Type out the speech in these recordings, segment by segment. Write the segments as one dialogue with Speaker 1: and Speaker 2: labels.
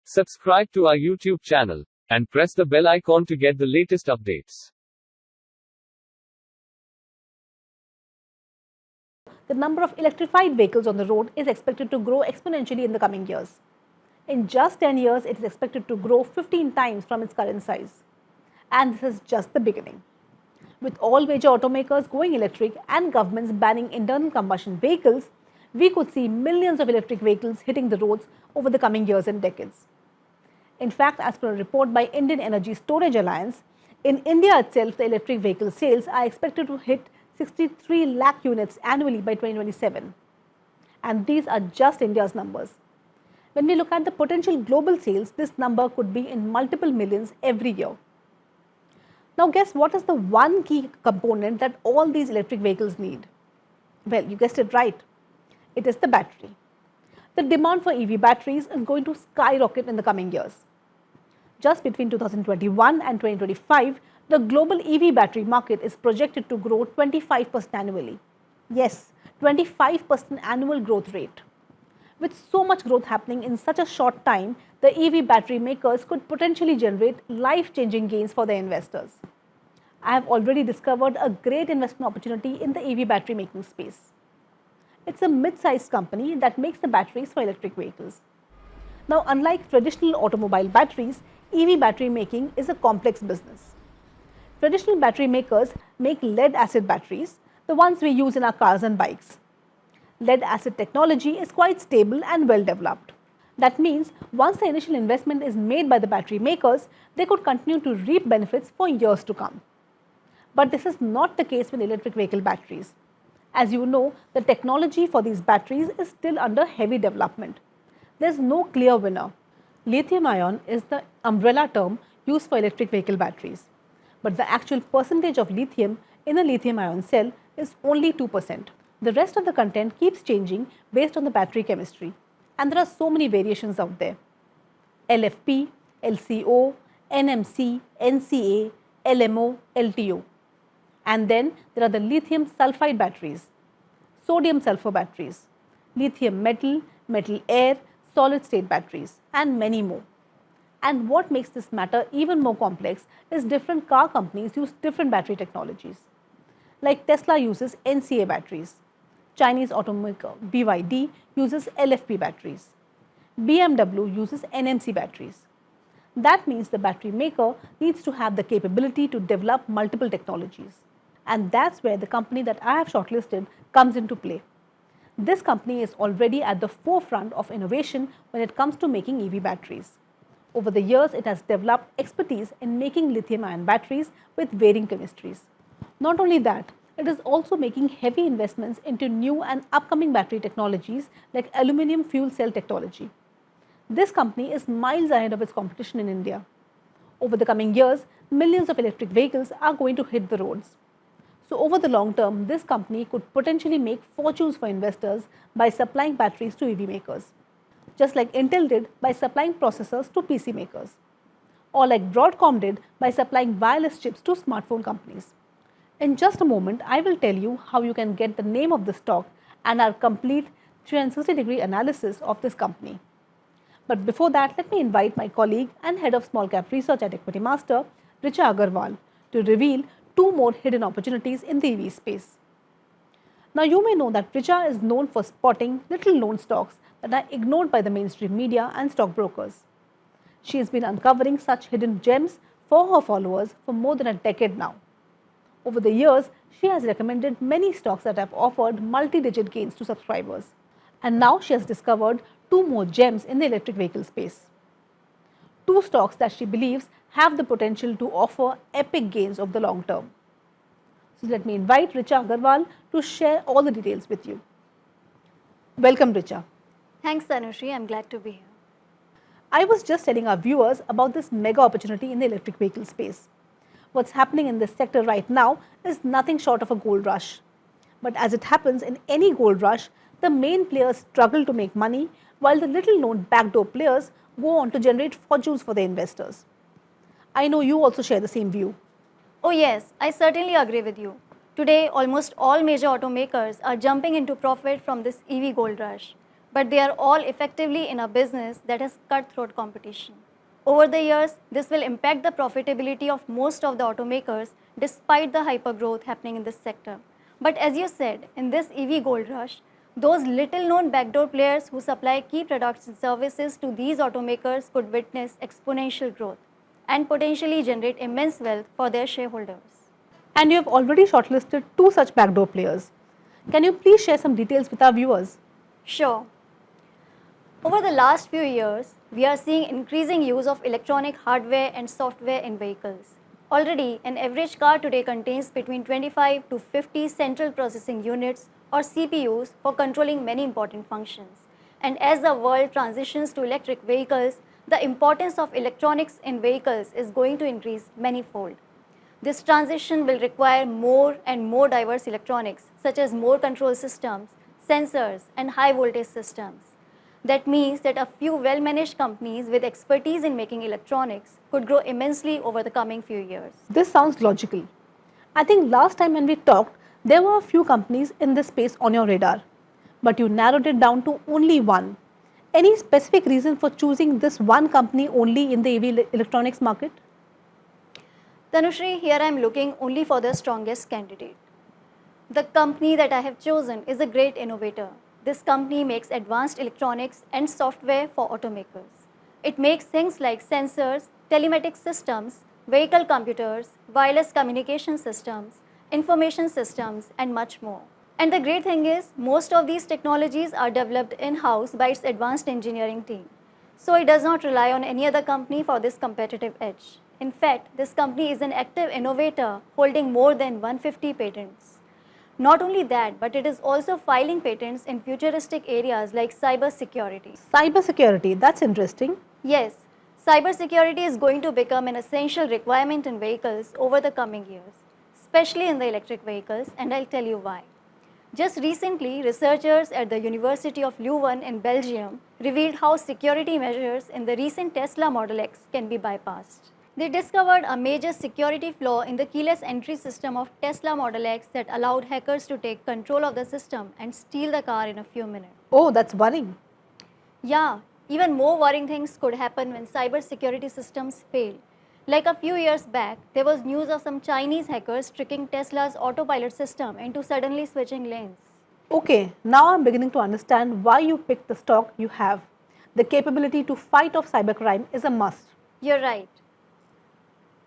Speaker 1: Subscribe to our YouTube channel and press the bell icon to get the latest updates.
Speaker 2: The number of electrified vehicles on the road is expected to grow exponentially in the coming years. In just 10 years, it is expected to grow 15 times from its current size. And this is just the beginning. With all major automakers going electric and governments banning internal combustion vehicles, we could see millions of electric vehicles hitting the roads over the coming years and decades. In fact, as per a report by Indian Energy Storage Alliance, in India itself, the electric vehicle sales are expected to hit 63 lakh units annually by 2027. And these are just India's numbers. When we look at the potential global sales, this number could be in multiple millions every year. Now guess what is the one key component that all these electric vehicles need? Well, you guessed it right. It is the battery. The demand for EV batteries is going to skyrocket in the coming years. Just between 2021 and 2025, the global EV battery market is projected to grow 25% annually. Yes, 25% annual growth rate. With so much growth happening in such a short time, the EV battery makers could potentially generate life-changing gains for their investors. I have already discovered a great investment opportunity in the EV battery making space. It's a mid-sized company that makes the batteries for electric vehicles. Now, unlike traditional automobile batteries, EV battery making is a complex business. Traditional battery makers make lead-acid batteries, the ones we use in our cars and bikes. Lead-acid technology is quite stable and well developed. That means once the initial investment is made by the battery makers, they could continue to reap benefits for years to come. But this is not the case with electric vehicle batteries. As you know, the technology for these batteries is still under heavy development. There's no clear winner. Lithium-ion is the umbrella term used for electric vehicle batteries. But the actual percentage of lithium in a lithium-ion cell is only 2%. The rest of the content keeps changing based on the battery chemistry. And there are so many variations out there. LFP, LCO, NMC, NCA, LMO, LTO. And then there are the lithium sulfide batteries, sodium sulfur batteries, lithium metal, metal air, solid state batteries, and many more. And what makes this matter even more complex is different car companies use different battery technologies. Like Tesla uses NCA batteries. Chinese automaker BYD uses LFP batteries. BMW uses NMC batteries. That means the battery maker needs to have the capability to develop multiple technologies. And that's where the company that I have shortlisted comes into play. This company is already at the forefront of innovation when it comes to making EV batteries. Over the years, it has developed expertise in making lithium-ion batteries with varying chemistries. Not only that, it is also making heavy investments into new and upcoming battery technologies like aluminum fuel cell technology. This company is miles ahead of its competition in India. Over the coming years, millions of electric vehicles are going to hit the roads. So over the long term, this company could potentially make fortunes for investors by supplying batteries to EV makers, just like Intel did by supplying processors to PC makers, or like Broadcom did by supplying wireless chips to smartphone companies. In just a moment, I will tell you how you can get the name of the stock and our complete 360-degree analysis of this company. But before that, let me invite my colleague and head of small cap research at Equity Master, Richa Agarwal, to reveal two more hidden opportunities in the EV space. Now, you may know that Richa is known for spotting little known stocks that are ignored by the mainstream media and stockbrokers. She has been uncovering such hidden gems for her followers for more than a decade now. Over the years, she has recommended many stocks that have offered multi-digit gains to subscribers. And now she has discovered two more gems in the electric vehicle space. Two stocks that she believes have the potential to offer epic gains over the long term. So let me invite Richa Agarwal to share all the details with you. Welcome, Richa.
Speaker 3: Thanks, Tanushree. I'm glad to be here.
Speaker 2: I was just telling our viewers about this mega opportunity in the electric vehicle space. What's happening in this sector right now is nothing short of a gold rush. But as it happens in any gold rush, the main players struggle to make money while the little known backdoor players go on to generate fortunes for their investors. I know you also share the same view.
Speaker 3: Oh yes, I certainly agree with you. Today, almost all major automakers are jumping into profit from this EV gold rush. but they are all effectively in a business that has cutthroat competition. Over the years, this will impact the profitability of most of the automakers despite the hypergrowth happening in this sector. But as you said, in this EV gold rush, those little known backdoor players who supply key products and services to these automakers could witness exponential growth and potentially generate immense wealth for their shareholders.
Speaker 2: And you have already shortlisted two such backdoor players. Can you please share some details with our viewers?
Speaker 3: Sure. Over the last few years, we are seeing increasing use of electronic hardware and software in vehicles. Already, an average car today contains between 25 to 50 central processing units or CPUs for controlling many important functions. And as the world transitions to electric vehicles, the importance of electronics in vehicles is going to increase manifold. This transition will require more and more diverse electronics, such as more control systems, sensors, and high voltage systems. That means that a few well-managed companies with expertise in making electronics could grow immensely over the coming few years.
Speaker 2: This sounds logical. I think last time when we talked, there were a few companies in this space on your radar, but you narrowed it down to only one. Any specific reason for choosing this one company only in the EV electronics market?
Speaker 3: Tanushri, here I am looking only for the strongest candidate. The company that I have chosen is a great innovator. This company makes advanced electronics and software for automakers. It makes things like sensors, telematic systems, vehicle computers, wireless communication systems, information systems, and much more. And the great thing is, most of these technologies are developed in-house by its advanced engineering team. So it does not rely on any other company for this competitive edge. In fact, this company is an active innovator holding more than 150 patents. Not only that, but it is also filing patents in futuristic areas like cybersecurity.
Speaker 2: Cybersecurity, that's interesting.
Speaker 3: Yes, cybersecurity is going to become an essential requirement in vehicles over the coming years, especially in the electric vehicles, and I'll tell you why. Just recently, researchers at the University of Leuven in Belgium revealed how security measures in the recent Tesla Model X can be bypassed. They discovered a major security flaw in the keyless entry system of Tesla Model X that allowed hackers to take control of the system and steal the car in a few minutes.
Speaker 2: Oh, that's worrying.
Speaker 3: Yeah, even more worrying things could happen when cybersecurity systems fail. Like a few years back, there was news of some Chinese hackers tricking Tesla's autopilot system into suddenly switching lanes.
Speaker 2: Okay, now I'm beginning to understand why you picked the stock you have. The capability to fight off cybercrime is a must.
Speaker 3: You're right.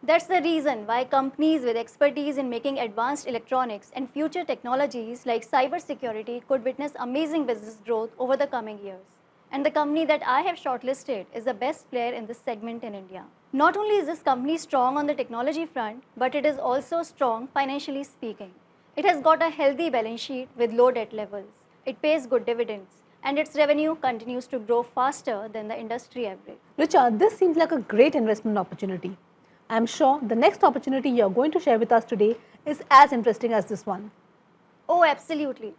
Speaker 3: That's the reason why companies with expertise in making advanced electronics and future technologies like cybersecurity could witness amazing business growth over the coming years. And the company that I have shortlisted is the best player in this segment in India. Not only is this company strong on the technology front, but it is also strong financially speaking. It has got a healthy balance sheet with low debt levels. It pays good dividends, and its revenue continues to grow faster than the industry average.
Speaker 2: Richard, this seems like a great investment opportunity. I'm sure the next opportunity you're going to share with us today is as interesting as this one.
Speaker 3: Oh, absolutely.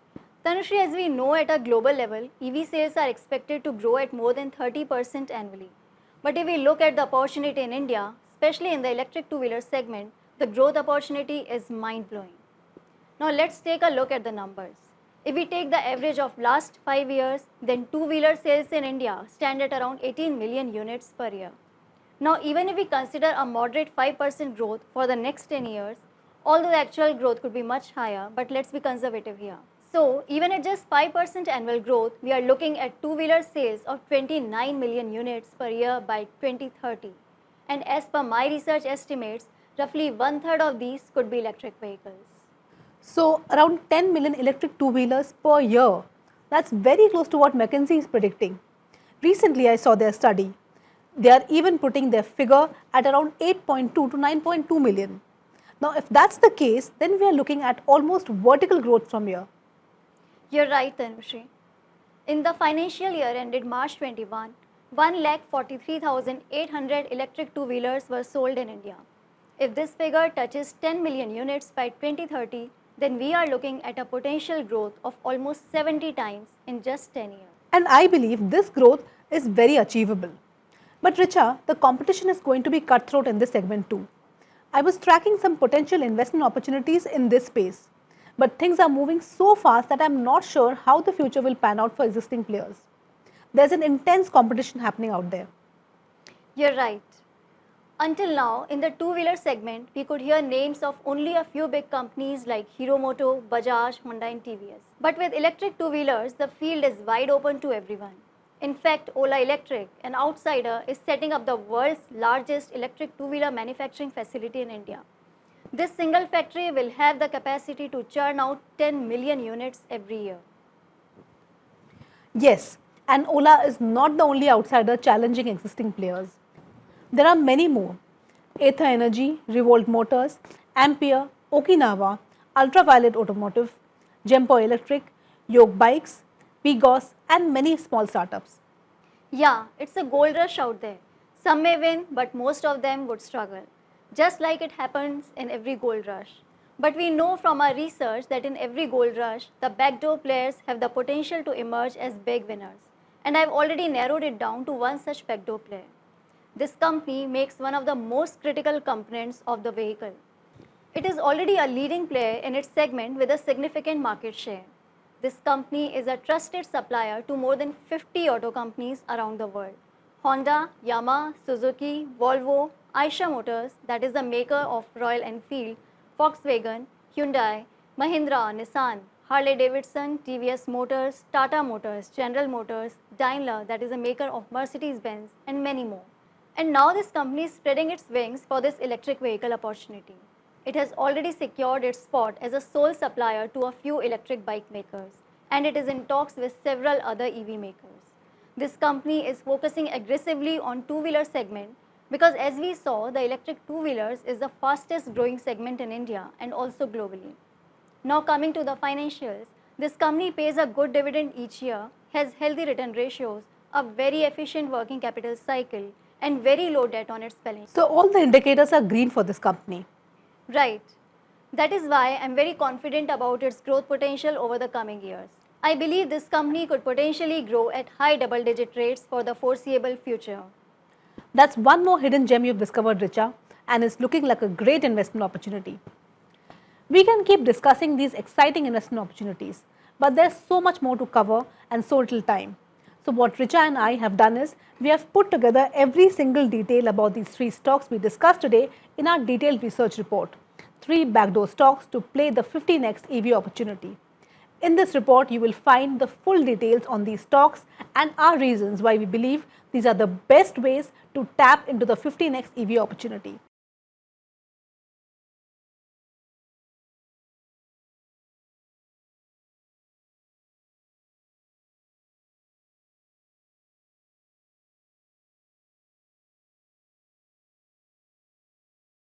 Speaker 3: Tanushri, as we know at a global level, EV sales are expected to grow at more than 30% annually. But if we look at the opportunity in India, especially in the electric two-wheeler segment, the growth opportunity is mind-blowing. Now let's take a look at the numbers. If we take the average of last 5 years, then two-wheeler sales in India stand at around 18 million units per year. Now, even if we consider a moderate 5% growth for the next 10 years, although the actual growth could be much higher, but let's be conservative here. So, even at just 5% annual growth, we are looking at two-wheeler sales of 29 million units per year by 2030. And as per my research estimates, roughly one-third of these could be electric vehicles.
Speaker 2: So, around 10 million electric two-wheelers per year. That's very close to what McKinsey is predicting. Recently, I saw their study. They are even putting their figure at around 8.2 to 9.2 million. Now, if that's the case, then we are looking at almost vertical growth from here.
Speaker 3: You're right, Tanushri. In the financial year ended March 21, 1,43,800 electric two-wheelers were sold in India. If this figure touches 10 million units by 2030, then we are looking at a potential growth of almost 70 times in just 10 years.
Speaker 2: And I believe this growth is very achievable. But Richa, the competition is going to be cutthroat in this segment too. I was tracking some potential investment opportunities in this space. But things are moving so fast that I'm not sure how the future will pan out for existing players. There's an intense competition happening out there.
Speaker 3: You're right. Until now, in the two-wheeler segment, we could hear names of only a few big companies like Hero Moto, Bajaj, Honda and TVS. But with electric two-wheelers, the field is wide open to everyone. In fact, Ola Electric, an outsider, is setting up the world's largest electric two-wheeler manufacturing facility in India. This single factory will have the capacity to churn out 10 million units every year.
Speaker 2: Yes, and Ola is not the only outsider challenging existing players. There are many more: Ather Energy, Revolt Motors, Ampere, Okinawa, Ultraviolet Automotive, Gempo Electric, Yoke Bikes, Pigos, and many small startups.
Speaker 3: Yeah, it's a gold rush out there. Some may win, but most of them would struggle, just like it happens in every gold rush. But we know from our research that in every gold rush, the backdoor players have the potential to emerge as big winners. And I've already narrowed it down to one such backdoor player. This company makes one of the most critical components of the vehicle. It is already a leading player in its segment with a significant market share. This company is a trusted supplier to more than 50 auto companies around the world. Honda, Yamaha, Suzuki, Volvo, Eicher Motors, that is the maker of Royal Enfield, Volkswagen, Hyundai, Mahindra, Nissan, Harley Davidson, TVS Motors, Tata Motors, General Motors, Daimler, that is the maker of Mercedes-Benz, and many more. And now this company is spreading its wings for this electric vehicle opportunity. It has already secured its spot as a sole supplier to a few electric bike makers, and it is in talks with several other EV makers. This company is focusing aggressively on two-wheeler segment because, as we saw, the electric two-wheelers is the fastest growing segment in India and also globally. Now coming to the financials, this company pays a good dividend each year, has healthy return ratios, a very efficient working capital cycle, and very low debt on its balance sheet.
Speaker 2: So, all the indicators are green for this company.
Speaker 3: Right. That is why I'm very confident about its growth potential over the coming years. I believe this company could potentially grow at high double-digit rates for the foreseeable future.
Speaker 2: That's one more hidden gem you've discovered, Richa, and is looking like a great investment opportunity. We can keep discussing these exciting investment opportunities, but there's so much more to cover and so little time. So what Richa and I have done is, we have put together every single detail about these three stocks we discussed today in our detailed research report, 3 backdoor stocks to play the 15x EV opportunity. In this report, you will find the full details on these stocks and our reasons why we believe these are the best ways to tap into the 15x EV opportunity.